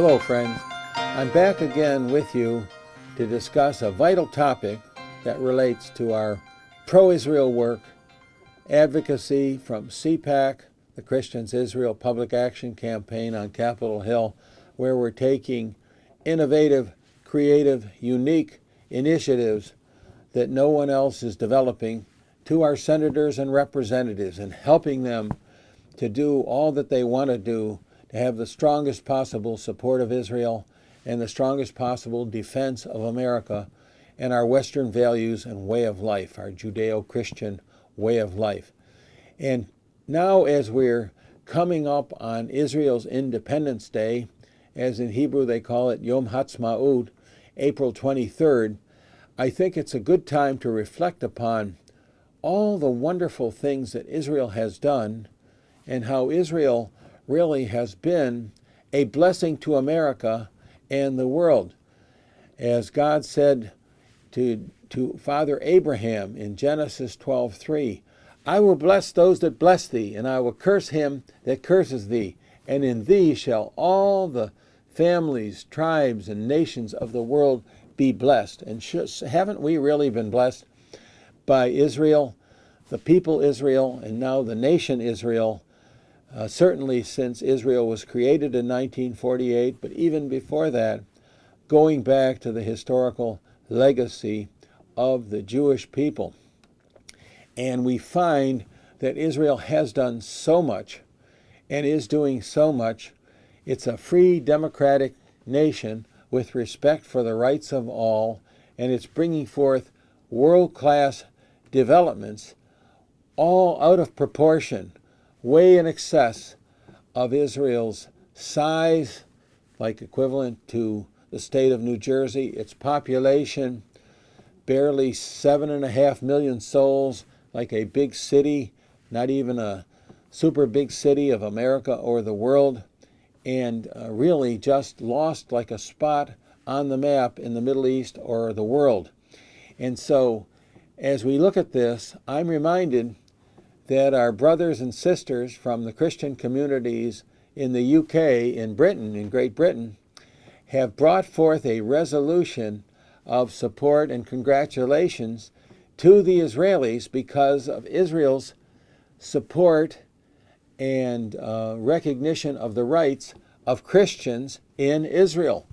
Hello, friends. I'm back again with you to discuss a vital topic that relates to our pro-Israel work, advocacy from CPAC, the Christians Israel Public Action Campaign on Capitol Hill, where we're taking innovative, creative, unique initiatives that no one else is developing to our senators and representatives and helping them to do all that they want to do to have the strongest possible support of Israel and the strongest possible defense of America and our Western values and way of life, our Judeo-Christian way of life. And now as we're coming up on Israel's Independence Day, as in Hebrew they call it Yom Ha'atzmaut, April 23rd, I think it's a good time to reflect upon all the wonderful things that Israel has done and how Israel really has been a blessing to America and the world. As God said to Father Abraham in Genesis 12:3, I will bless those that bless thee, and I will curse him that curses thee, and in thee shall all the families, tribes, and nations of the world be blessed. And haven't we really been blessed by Israel, the people Israel, and now the nation Israel, certainly since Israel was created in 1948, but even before that, going back to the historical legacy of the Jewish people. And we find that Israel has done so much and is doing so much. It's a free, democratic nation with respect for the rights of all, and it's bringing forth world-class developments, all out of proportion, way in excess of Israel's size, like equivalent to the state of New Jersey, its population, barely 7.5 million souls, like a big city, not even a super big city of America or the world, and really just lost like a spot on the map in the Middle East or the world. And so, as we look at this, I'm reminded that our brothers and sisters from the Christian communities in the UK, in Britain, in Great Britain, have brought forth a resolution of support and congratulations to the Israelis because of Israel's support and recognition of the rights of Christians in Israel.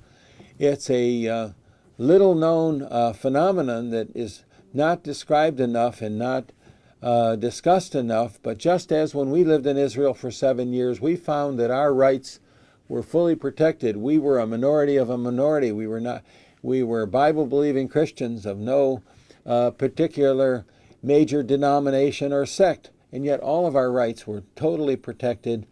It's a little-known phenomenon that is not described enough and not discussed enough, but just as when we lived in Israel for 7 years, we found that our rights were fully protected. We were a minority of a minority. We were Bible-believing Christians of no particular major denomination or sect, and yet all of our rights were totally protected.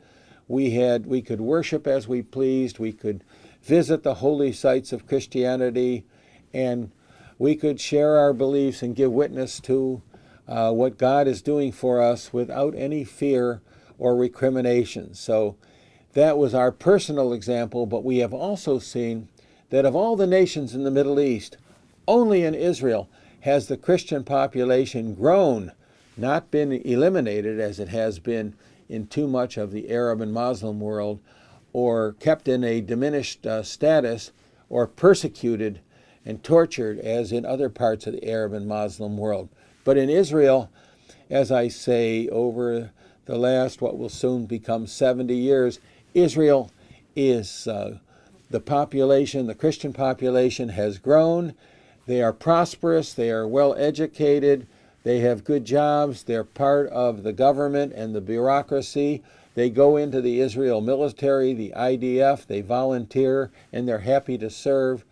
We could worship as we pleased. We could visit the holy sites of Christianity, and we could share our beliefs and give witness to what God is doing for us without any fear or recrimination. So that was our personal example, but we have also seen that of all the nations in the Middle East, only in Israel has the Christian population grown, not been eliminated as it has been in too much of the Arab and Muslim world, or kept in a diminished status, or persecuted and tortured as in other parts of the Arab and Muslim world. But in Israel, as I say, over the last, what will soon become 70 years, Israel is the population, the Christian population has grown. They are prosperous, they are well educated, they have good jobs, they're part of the government and the bureaucracy. They go into the Israel military, the IDF, they volunteer, and they're happy to serve,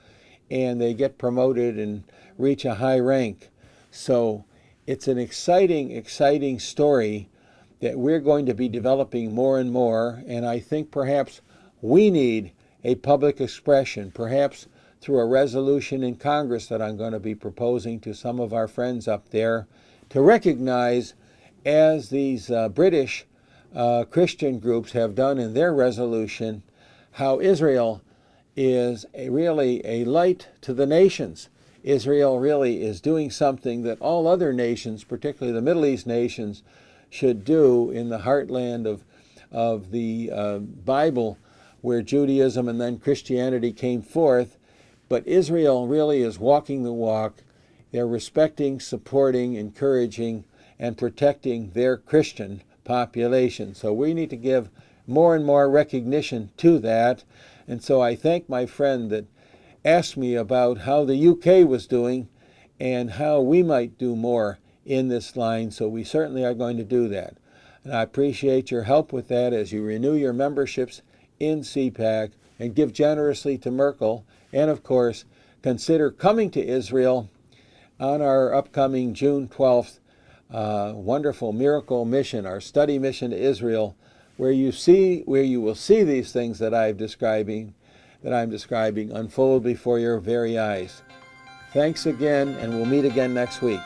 and they get promoted and reach a high rank. So it's an exciting, exciting story that we're going to be developing more and more, and I think perhaps we need a public expression, perhaps through a resolution in Congress that I'm going to be proposing to some of our friends up there, to recognize, as these British Christian groups have done in their resolution, how Israel is really a light to the nations. Israel really is doing something that all other nations, particularly the Middle East nations, should do in the heartland of the Bible where Judaism and then Christianity came forth. But Israel really is walking the walk. They're respecting, supporting, encouraging, and protecting their Christian population. So we need to give more and more recognition to that. And so I thank my friend that asked me about how the UK was doing and how we might do more in this line. So we certainly are going to do that. And I appreciate your help with that as you renew your memberships in CPAC and give generously to Merkel. And of course, consider coming to Israel on our upcoming June 12th wonderful miracle mission, our study mission to Israel, where you will see these things that I'm describing unfold before your very eyes. Thanks again, and we'll meet again next week.